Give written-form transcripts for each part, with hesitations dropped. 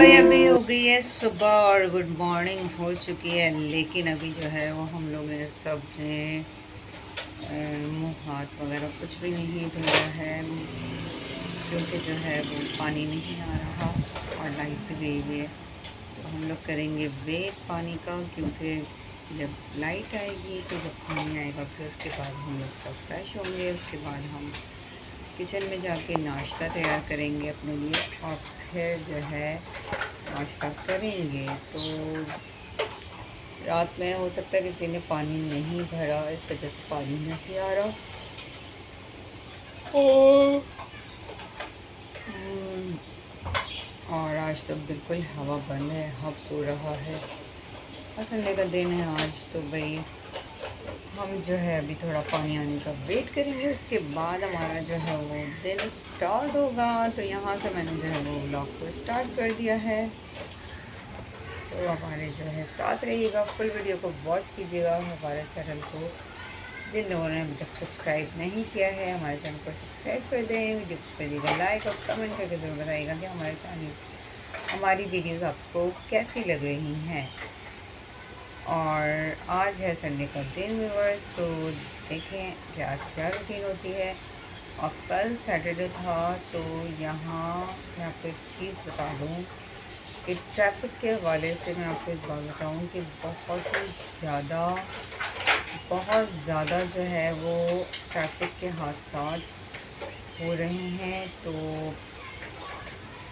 भाई अभी हो गई है सुबह और गुड मॉर्निंग हो चुकी है, लेकिन अभी जो है वो हम लोग ने सब ने मुंह हाथ वगैरह कुछ भी नहीं धोया है, क्योंकि जो है वो पानी नहीं आ रहा और लाइट भी गई हुई है। तो हम लोग करेंगे वेट पानी का, क्योंकि जब लाइट आएगी तो जब पानी आएगा फिर उसके बाद हम लोग सब फ्रेश होंगे। उसके बाद हम किचन में जाके नाश्ता तैयार करेंगे अपने लिए और फिर जो है नाश्ता करेंगे। तो रात में हो सकता है किसी ने पानी नहीं भरा, इस वजह से पानी नहीं आ रहा। और आज तो बिल्कुल हवा बंद है, हब सो रहा है। संडे का दिन है आज, तो भाई हम जो है अभी थोड़ा पानी आने का वेट करेंगे। उसके बाद हमारा जो है वो दिन स्टार्ट होगा। तो यहाँ से मैंने जो है वो व्लॉग को स्टार्ट कर दिया है। तो हमारे जो है साथ रहिएगा, फुल वीडियो को वॉच कीजिएगा। हमारे चैनल को जिन लोगों ने अभी तक सब्सक्राइब नहीं किया है, हमारे चैनल को सब्सक्राइब कर दें। वीडियो को करिएगा लाइक और कमेंट करके ज़रूर बताइएगा कि हमारे चैनल हमारी वीडियोज़ आपको कैसी लग रही हैं। और आज है संडे का दिन व्यूअर्स, तो देखें कि आज क्या रूटीन होती है। और कल सैटरडे था, तो यहाँ मैं आपको एक चीज़ बता दूँ कि ट्रैफिक के हवाले से मैं आपको एक बात बताऊँ कि बहुत ज़्यादा जो है वो ट्रैफिक के हादसा हो रहे हैं। तो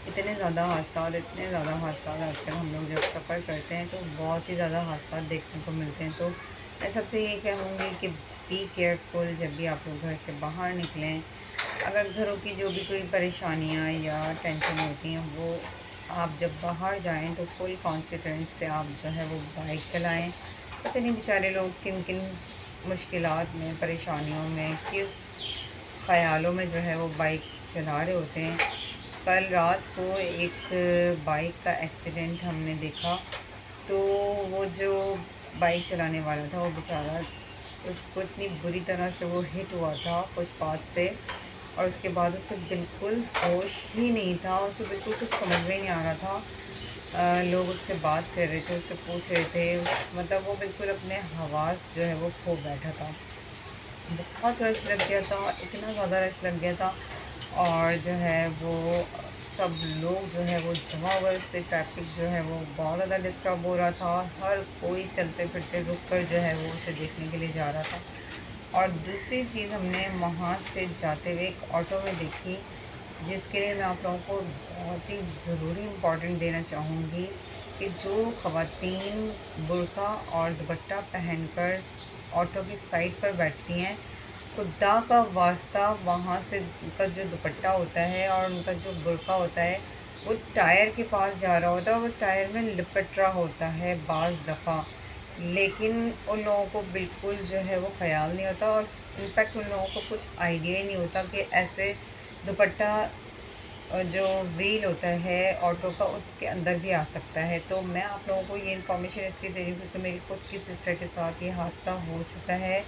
इतने ज़्यादा हादसा आजकल हम लोग जब सफ़र करते हैं तो बहुत ही ज़्यादा हादसा देखने को मिलते हैं। तो मैं सबसे ये कहूँगी कि बी केयरफुल जब भी आप लोग घर से बाहर निकलें। अगर घरों की जो भी कोई परेशानियाँ या टेंशन होती हैं, वो आप जब बाहर जाएं तो फुल कॉन्फिडेंस से आप जो है वो बाइक चलाएं। पता नहीं बेचारे लोग किन किन मुश्किलात में, परेशानियों में, किस ख़यालों में जो है वो बाइक चला रहे होते हैं। कल रात को एक बाइक का एक्सीडेंट हमने देखा। तो वो जो बाइक चलाने वाला था वो बेचारा, उसको इतनी बुरी तरह से वो हिट हुआ था फुटपाथ से, और उसके बाद उसे बिल्कुल होश ही नहीं था। उसे बिल्कुल कुछ समझ में नहीं आ रहा था। लोग उससे बात कर रहे थे, उससे पूछ रहे थे, मतलब वो बिल्कुल अपने हवास जो है वो खो बैठा था। बहुत रश लग गया था, इतना ज़्यादा रश लग गया था, और जो है वो सब लोग जो है वो जमा हो गए। उससे ट्रैफिक जो है वो बहुत ज़्यादा डिस्टर्ब हो रहा था। हर कोई चलते फिरते रुक कर जो है वो उसे देखने के लिए जा रहा था। और दूसरी चीज़ हमने वहाँ से जाते हुए एक ऑटो में देखी, जिसके लिए मैं आप लोगों को बहुत ही ज़रूरी इम्पोर्टेंट देना चाहूँगी कि जो ख़वातीन बुर्का और दुपट्टा पहनकर ऑटो की साइड पर बैठती हैं, खुदा का वास्ता वहाँ से उनका जो दुपट्टा होता है और उनका जो बुर्का होता है वो टायर के पास जा रहा होता है, और वो टायर में लिपट रहा होता है बाज़ दफ़ा। लेकिन उन लोगों को बिल्कुल जो है वो ख़याल नहीं होता, और इनफैक्ट उन लोगों को कुछ आइडिया ही नहीं होता कि ऐसे दुपट्टा जो व्हील होता है ऑटो का उसके अंदर भी आ सकता है। तो मैं आप लोगों को ये इन्फॉर्मेशन इसलिए दे रही हूँ क्योंकि मेरी खुद की सिस्टर के साथ ये हादसा हो चुका है।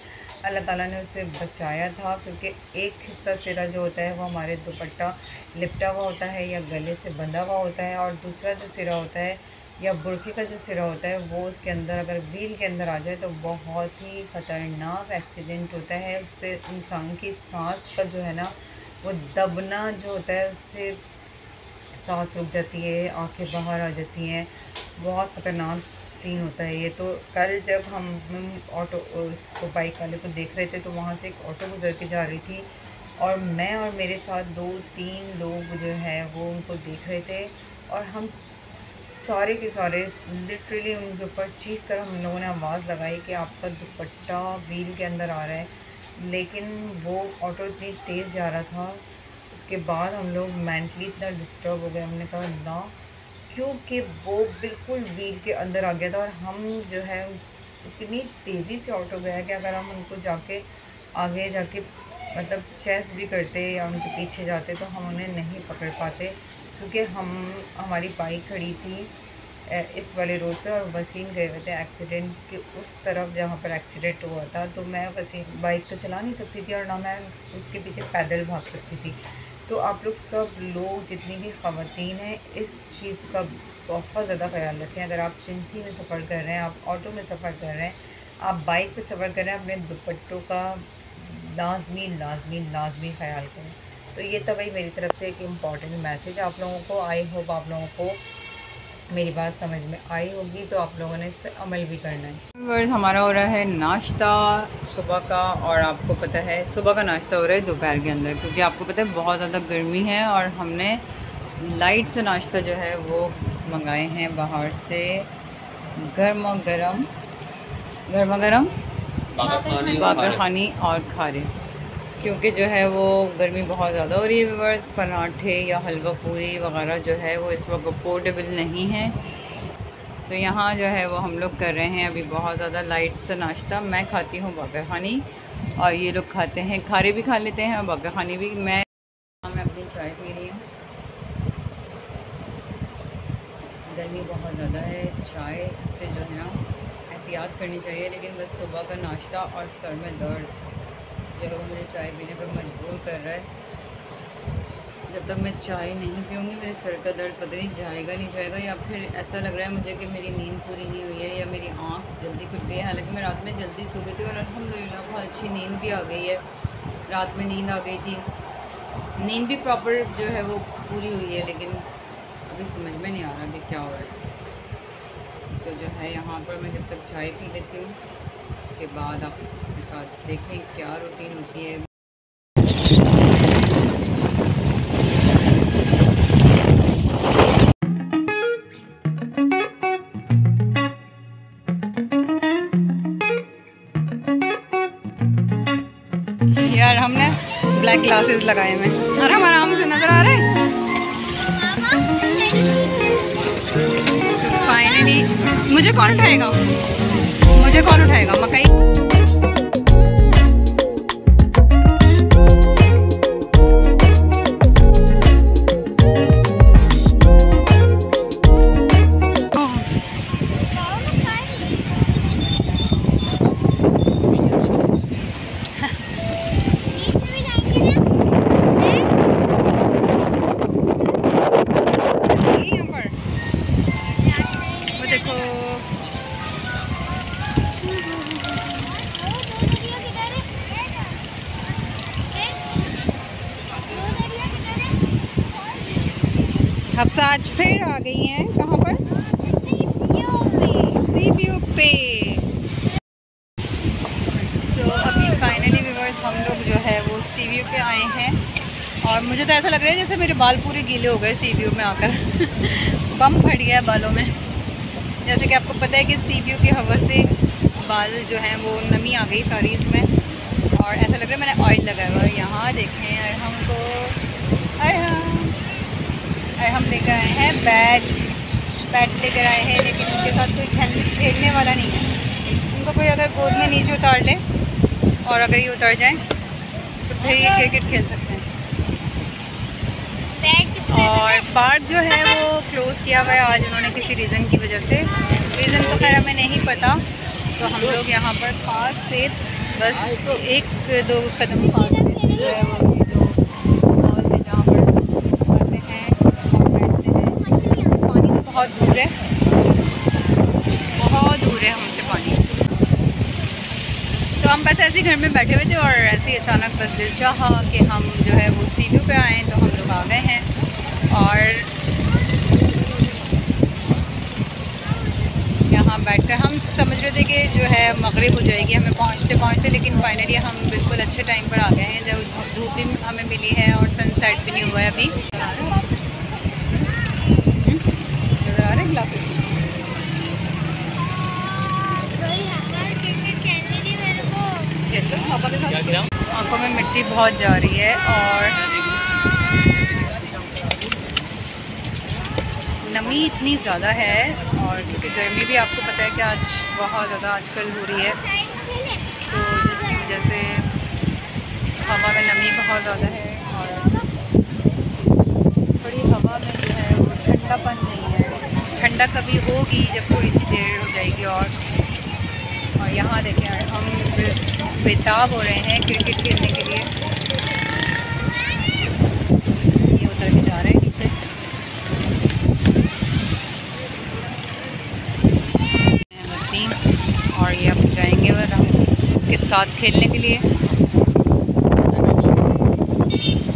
अल्लाह ताला ने उसे बचाया था, क्योंकि एक हिस्सा सिरा जो होता है वो हमारे दुपट्टा लिपटा हुआ होता है या गले से बंधा हुआ होता है, और दूसरा जो सिरा होता है या बुर्के का जो सिरा होता है वो उसके अंदर, अगर व्हील के अंदर आ जाए तो बहुत ही ख़तरनाक एक्सीडेंट होता है। उससे इंसान की सांस का जो है ना वो दबना जो होता है, उससे सांस रुक जाती है, आंखें बाहर आ जाती हैं। बहुत ख़तरनाक सीन होता है ये। तो कल जब हम ऑटो उसको बाइक वाले को देख रहे थे, तो वहाँ से एक ऑटो गुजर के जा रही थी, और मैं और मेरे साथ 2-3 लोग जो है वो उनको देख रहे थे, और हम सारे के सारे लिटरली उनके ऊपर चीख कर हम लोगों ने आवाज़ लगाई कि आपका दुपट्टा व्हील के अंदर आ रहा है। लेकिन वो ऑटो इतनी तेज़ जा रहा था, उसके बाद हम लोग मेंटली इतना डिस्टर्ब हो गए। हमने कहा ना, क्योंकि वो बिल्कुल व्हील के अंदर आ गया था, और हम जो है इतनी तेज़ी से ऑटो गया कि अगर हम उनको जाके आगे जाके मतलब चेस भी करते या उनके पीछे जाते तो हम उन्हें नहीं पकड़ पाते, क्योंकि हमारी बाइक खड़ी थी इस वाले रोड पे, और वसीम गए हुए थे एक्सीडेंट के उस तरफ जहाँ पर एक्सीडेंट हुआ था। तो मैं वसीम बाइक तो चला नहीं सकती थी, और ना मैं उसके पीछे पैदल भाग सकती थी। तो आप लोग सब लोग जितनी भी ख़वातीन हैं इस चीज़ का बहुत ज़्यादा ख्याल रखें। अगर आप चिंची में सफ़र कर रहे हैं, आप ऑटो में सफ़र कर रहे हैं, आप बाइक पे सफ़र कर रहे हैं, अपने दुपट्टों का लाजमी लाजमी लाजमी ख्याल करें। तो ये तो भाई मेरी तरफ से एक इम्पॉर्टेंट मैसेज आप लोगों को। आई होप आप लोगों को मेरी बात समझ में आई होगी, तो आप लोगों ने इस पर अमल भी करना है। वर्ड हमारा हो रहा है नाश्ता सुबह का, और आपको पता है सुबह का नाश्ता हो रहा है दोपहर के अंदर, क्योंकि आपको पता है बहुत ज़्यादा गर्मी है और हमने लाइट से नाश्ता जो है वो मंगाए हैं बाहर से, गर्मा गर्म बागर खानी और खारे, क्योंकि जो है वो गर्मी बहुत ज़्यादा हो रही है व्यूअर्स। पराठे या हलवा पूरी वगैरह जो है वो इस वक्त अफोर्डेबल नहीं है, तो यहाँ जो है वो हम लोग कर रहे हैं अभी बहुत ज़्यादा लाइट सा नाश्ता। मैं खाती हूँ बागर खानी और ये लोग खाते हैं खारे भी खा लेते हैं और बागर खानी भी। मैं अपनी चाय पी रही हूँ, गर्मी बहुत ज़्यादा है, चाय से जो है ना एहतियात करनी चाहिए, लेकिन बस सुबह का नाश्ता और सर में दर्द जो है वो मुझे चाय पीने पर मजबूर कर रहा है। जब तक मैं चाय नहीं पीऊँगी मेरे सर का दर्द पता नहीं जाएगा नहीं जाएगा, या फिर ऐसा लग रहा है मुझे कि मेरी नींद पूरी नहीं हुई है या मेरी आँख जल्दी खुल गई है। हालांकि मैं रात में जल्दी सो गई थी और अल्हम्दुलिल्लाह बहुत अच्छी नींद भी आ गई है, रात में नींद आ गई थी, नींद भी प्रॉपर जो है वो पूरी हुई है, लेकिन अभी समझ में नहीं आ रहा कि क्या हो रहा है। तो जो है यहाँ पर मैं जब तक चाय पी लेती हूँ उसके बाद आपके साथ देखें क्या रूटीन होती है। यार हमने ब्लैक ग्लासेस लगाए हुए हैं और हम आराम से नज़र आ रहे हैं। सो फाइनली मुझे कौन उठाएगा, मुझे कौन उठाएगा मकई। हफ्सा आज फिर आ गई हैं कहाँ पर, सीपीयू पे। सो अभी फाइनली व्यूअर्स हम लोग जो है वो सीपीयू पे आए हैं और मुझे तो ऐसा लग रहा है जैसे मेरे बाल पूरे गीले हो गए सीपीयू में आकर बम फट गया है बालों में। जैसे कि आपको पता है कि सीपीयू की हवा से बाल जो हैं वो नमी आ गई सारी इसमें, और ऐसा लग रहा है मैंने ऑयल लगाया हुआ है। यहाँ देखें हम लेकर आए हैं बैट लेकर आए हैं, लेकिन उनके साथ कोई खेलने वाला नहीं है। उनको कोई अगर गोद में नीचे उतार ले और अगर ये उतर जाए तो फिर ये क्रिकेट खेल सकते हैं। और पार्क जो है वो क्लोज़ किया हुआ है आज उन्होंने किसी रीज़न की वजह से, रीज़न तो खैर हमें नहीं पता। तो हम लोग यहाँ पर पार्क से बस 1-2 कदम फासले से जो है वो जहाँ पर आते हैं और बैठते हैं। पानी तो बहुत दूर है, बहुत दूर है हमसे पानी। तो हम बस ऐसे ही घर में बैठे हुए थे और ऐसे ही अचानक बस दिल चाहा कि हम जो है वो सी व्यू पे आएँ, तो हम लोग आ गए हैं। और यहाँ बैठकर हम समझ रहे थे कि जो है मगरिब हो जाएगी हमें पहुँचते पहुँचते, लेकिन फाइनली हम बिल्कुल अच्छे टाइम पर आ गए हैं, जब धूप भी हमें मिली है और सनसेट भी नहीं हुआ है अभी। नज़र आ रहे हैं ग्लासेस, आंखों में मिट्टी बहुत जा रही है और नमी इतनी ज़्यादा है, और क्योंकि गर्मी भी आपको पता है कि आज बहुत ज़्यादा आजकल हो रही है, तो जिसकी वजह से हवा में नमी बहुत ज़्यादा है और थोड़ी हवा में जो है वो ठंडापन नहीं है। ठंडा कभी होगी जब थोड़ी सी देर हो जाएगी। और यहाँ देखें हम बेताब हो रहे हैं क्रिकेट खेलने के लिए। साथ खेलने के लिए।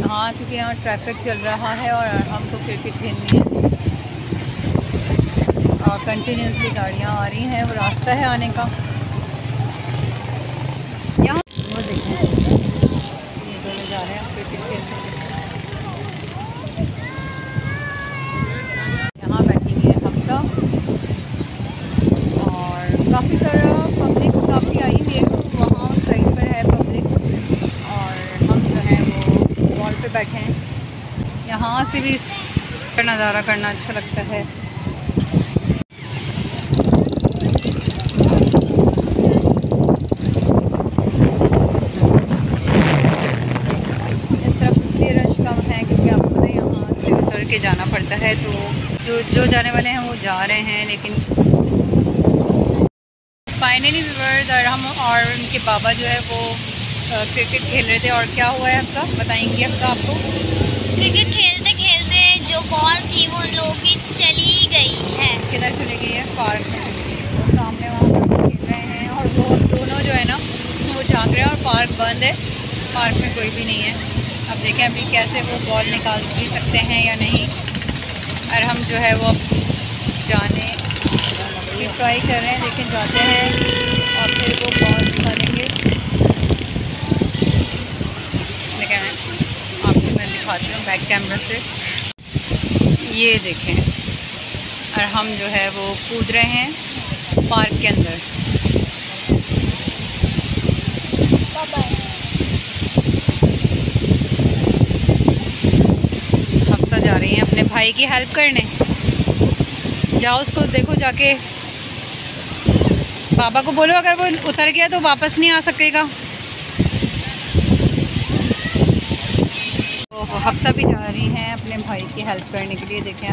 हाँ, क्योंकि यहाँ ट्रैफिक चल रहा है और हमको क्रिकेट खेलनी है और कंटिन्यूसली गाड़ियाँ आ रही हैं, वो रास्ता है आने का। यहाँ वो देखें, ये दोनों जा रहे हैं क्रिकेट खेलने। यहाँ बैठी हुई है हफ्सा और काफ़ी सारा पब्लिक काफ़ी आई हुई है। वहाँ उस साइड पर है पब्लिक और हम जो है वो वॉल पे बैठे हैं। यहाँ से भी इसका नज़ारा करना अच्छा लगता है। इस तरफ इसलिए रश कम है क्योंकि आपको पता है यहाँ से उतर के जाना पड़ता है, तो जो जाने वाले हैं वो जा रहे हैं। लेकिन फाइनली व्यूअर्स हम और उनके बाबा जो है वो क्रिकेट खेल रहे थे। और क्या हुआ है आपका बताएंगी आपका आपको? क्रिकेट खेलते खेलते जो बॉल थी वो उन लोगों की चली गई है। किधर चले गई है? पार्क में चली गई है। वो सामने वहाँ पर खेल रहे हैं और वो दोनों जो है ना वो झाँक रहे हैं और पार्क बंद है, पार्क में कोई भी नहीं है। अब देखें अभी कैसे वो बॉल निकाल भी सकते हैं या नहीं। और हम जो है वो जाने की ट्राई कर रहे हैं, लेकिन जाते हैं और फिर वो बॉल निकालेंगे। देखें आपको मैं दिखाती हूँ बैक कैमरा से, ये देखें। और हम जो है वो कूद रहे हैं पार्क के अंदर। हफ्सा जा रही हैं अपने भाई की हेल्प करने। जाओ उसको देखो जाके, बाबा को बोलो अगर वो उतर गया तो वापस नहीं आ सकेगा। तो हफ्सा भी जा रही हैं अपने भाई की हेल्प करने के लिए। देखें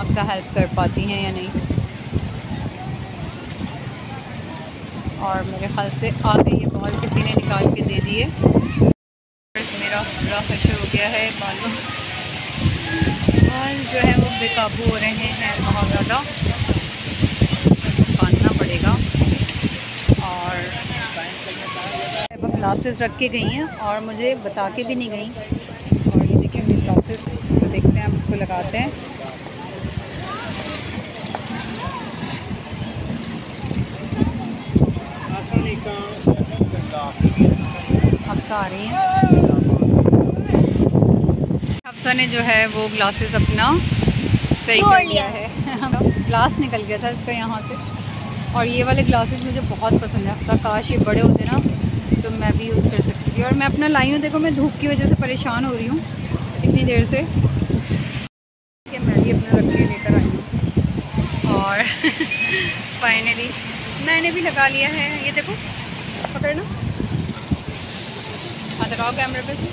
हफ्सा हेल्प कर पाती हैं या नहीं। और मेरे ख्याल से आ गई ये बॉल, किसी ने निकाल के दे दिए। मेरा पूरा खशर हो गया है, बाल जो है वो बेकाबू हो रहे हैं बहुत ज़्यादा, बांधना पड़ेगा। और वो ग्लासेस रख के गई हैं और मुझे बता के भी नहीं गई। और ये देखिए मेरी ग्लासेस, इसको देखते हैं, हम इसको लगाते हैं। हफ्सा आ रही है। हफ्सा ने जो है वो ग्लासेस अपना सही कर लिया है। ग्लास निकल गया था इसका यहाँ से। और ये वाले ग्लासेस मुझे बहुत पसंद है हफ्सा, काश ये बड़े होते ना तो मैं भी यूज़ कर सकती थी। और मैं अपना लाई हूँ, देखो मैं धूप की वजह से परेशान हो रही हूँ इतनी देर से कि मैं भी अपना रख के लेकर आई हूँ। और फाइनली मैंने भी लगा लिया है। ये देखो, पकड़ना, हाथ लगाओ कैमरे पे से।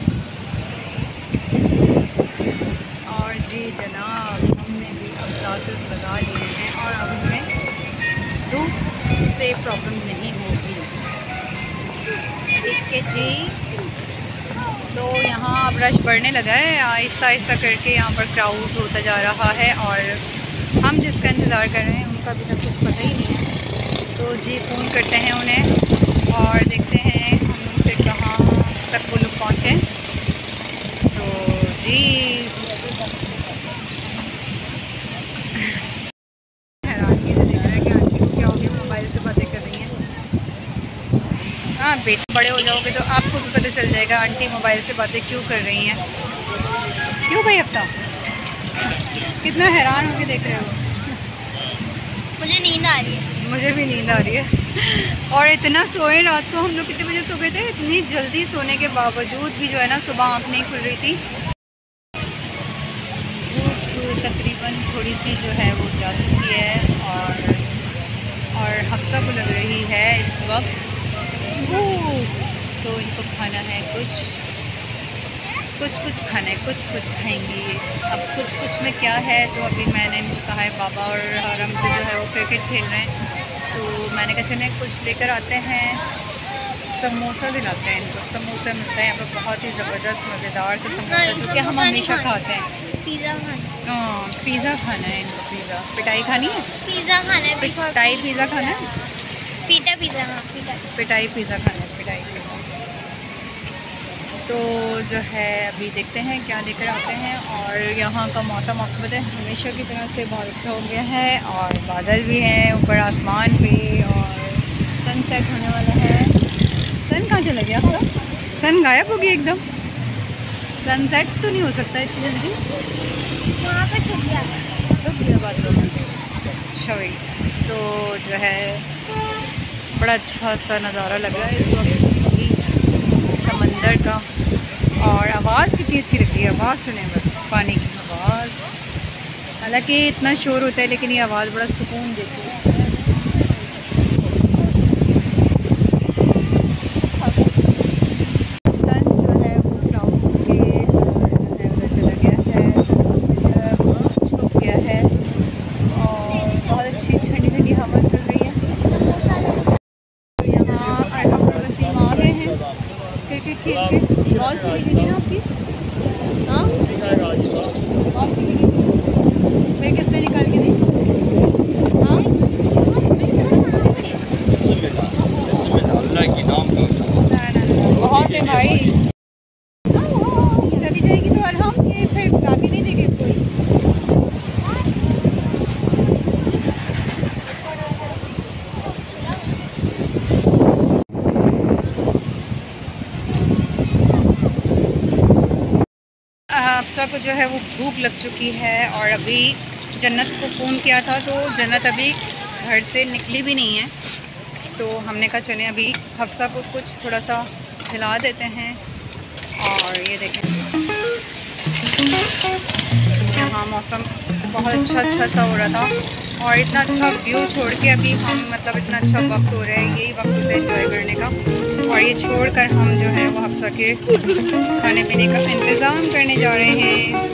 और जी जनाब, हमने भी अब ग्लासेस लगा लिए हैं और अब हमें धूप से प्रॉब्लम नहीं होगी। ठीक है जी। तो यहाँ अब रश बढ़ने लगा है, आहिस्ता आहिस्ता करके यहाँ पर क्राउड होता जा रहा है। और हम जिसका इंतज़ार कर रहे हैं उनका भी तक कुछ पता ही नहीं है। तो जी फ़ोन करते हैं उन्हें और देखते हैं हम उनसे कहाँ तक वो लोग पहुँचे। तो जी हैरानगी से देख रहे हैं कि आंटी को क्या हो गया, मोबाइल से बातें कर रही हैं। हाँ बेटे, बड़े हो जाओगे तो आपको भी पता चल जाएगा आंटी मोबाइल से बातें क्यों कर रही हैं। क्यों भाई हफ्सा, कितना हैरान होके देख रहे हो? मुझे नींद आ रही है। मुझे भी नींद आ रही है। और इतना सोए, रात को हम लोग कितने बजे सो गए थे? इतनी जल्दी सोने के बावजूद भी जो है ना सुबह आँख नहीं खुल रही थी। धूप तकरीबन थोड़ी सी जो है वो जा चुकी है और हफ्सा को लग रही है इस वक्त भूख। तो इनको खाना है कुछ खाना है, कुछ खाएंगी। अब कुछ में क्या है, तो अभी मैंने इनको कहा है, बाबा और हरम तो जो है वो क्रिकेट खेल रहे हैं, तो मैंने कहा चलें कुछ लेकर आते हैं। समोसा दिलाते हैं इनको। समोसा मिलता है यहाँ पर बहुत ही ज़बरदस्त मज़ेदार से समोसा, जो कि हम हमेशा खाते हैं। पिज़्ज़ा खाना। हाँ पिज़्ज़ा खाना है इनको। पिज़्ज़ा पिटाई खानी है, पिज़्ज़ा खाना है। पिटाई पिज़्ज़ा खाना है, पीटा पिज़्ज़ा। हाँ पिटाई पिज़्ज़ा खाना है, पिटाई। तो जो है अभी देखते हैं क्या लेकर आते हैं। और यहाँ का मौसम आपको पता है हमेशा की तरह से बहुत अच्छा हो गया है और बादल भी हैं ऊपर आसमान पे और सनसेट होने वाला है। सन कहाँ चला गया आपका? सन गायब हो गया एकदम। सनसेट तो नहीं हो सकता इतनी जल्दी। वहाँ पर छुप गया बादलों में। अच्छा भाई, तो जो है बड़ा अच्छा सा नज़ारा लग रहा है इस वक्त अभी समंदर का। और आवाज़ कितनी अच्छी लग रही है, आवाज़ सुने बस, पानी की आवाज़। हालांकि इतना शोर होता है लेकिन ये आवाज़ बड़ा सुकून देती है। सन जो है वो क्लाउड्स के उधर चला गया है, छुप गया है और बहुत अच्छी ठंडी ठंडी हवा चल रही है। तो यहाँ अरहम और वसीम आ गए हैं क्रिकेट खेल के। बॉल चली गई थी ना आपकी? हाँ, बॉल चली गई। फिर किसने निकाल के दी? हाँ, अल्लाह की नाम बहुत है भाई। चली जाएगी तो अरहम ये फिर बाकी नहीं देगी कोई। हफ्सा को जो है वो भूख लग चुकी है और अभी जन्नत को फ़ोन किया था तो जन्नत अभी घर से निकली भी नहीं है। तो हमने कहा चलें अभी हफ्सा को कुछ थोड़ा सा खिला देते हैं। और ये देखें यहाँ मौसम बहुत अच्छा सा हो रहा था और इतना अच्छा व्यू छोड़ के अभी हम मतलब इतना अच्छा वक्त हो रहा है, यही वक्त होता है एंजॉय करने का। और ये छोड़कर हम जो है वो हफ्सा के खाने पीने का इंतज़ाम करने जा रहे हैं।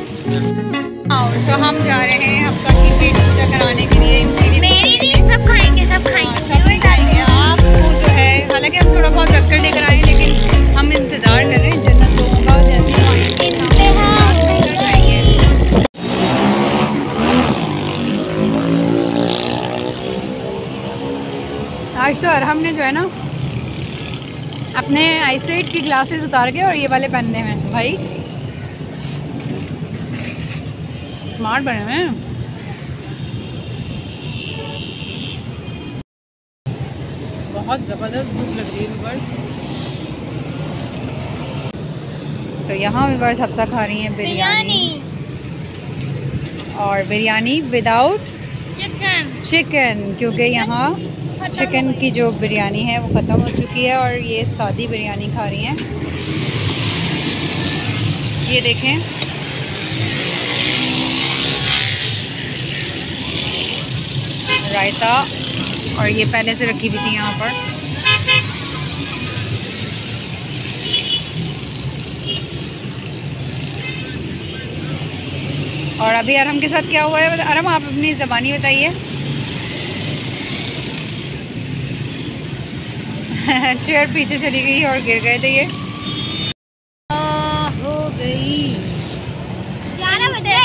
तो हम जा रहे हैं हफ्सा की पेट पूजा कराने के लिए। मेरी नहीं, सब खाएंगे, सब खाएंगे। सब खाएंगे। आपको जो है हालांकि हम थोड़ा बहुत रख कर लेकर आए लेकिन हम इंतज़ार कर रहे हैं जन्नत दोस्त का जैसे खाएंगे। आज तो अरहम ने जो है ना अपने आईसाइट की ग्लासेस उतार के और ये वाले पहनने हैं भाई, स्मार्ट बने हुए हैं। बहुत ज़बरदस्त भूख लग रही है व्यूअर्स। तो यहाँ व्यूअर्स हफ्सा खा रही हैं बिरयानी और बिरयानी विदाउट चिकन क्योंकि यहाँ चिकन की जो बिरयानी है वो ख़त्म हो चुकी है और ये सादी बिरयानी खा रही हैं। ये देखें रायता और ये पहले से रखी हुई थी यहाँ पर। और अभी अरहम के साथ क्या हुआ है? अरहम आप अपनी ज़बानी बताइए। चेयर पीछे चली गई और गिर गए थे ये। हो गई 11 बजे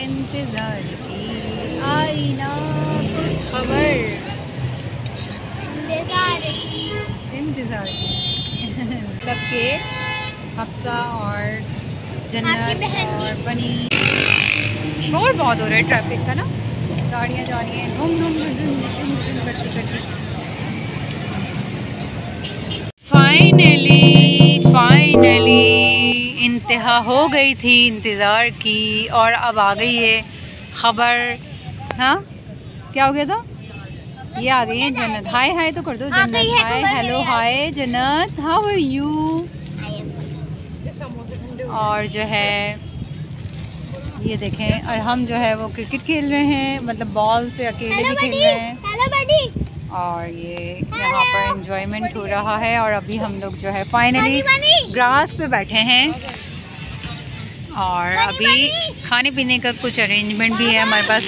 इंतज़ार की, आई ना कुछ खबर, इंतज़ार की। मतलब के हफ्सा और जन्नत और बनी। शोर बहुत हो रहा है ट्रैफिक का ना, गाड़ियाँ जा रही हैं घूम घूम करती करती। फाइनली इंतहा हो गई थी इंतज़ार की और अब आ गई है ख़बर। हाँ, क्या हो गया था? ये आ गई है जन्नत। हाय हाय तो कर दो जन्नत। हाय हेलो हाय जन्नत, हाउ आर यू? और जो है ये देखें और हम जो है वो क्रिकेट खेल रहे हैं, मतलब बॉल से अकेले भी खेल रहे हैं। और ये यहाँ पर एंजॉयमेंट हो रहा है और अभी हम लोग जो है फाइनली ग्रास पे बैठे हैं और अभी खाने पीने का कुछ अरेंजमेंट भी है हमारे पास।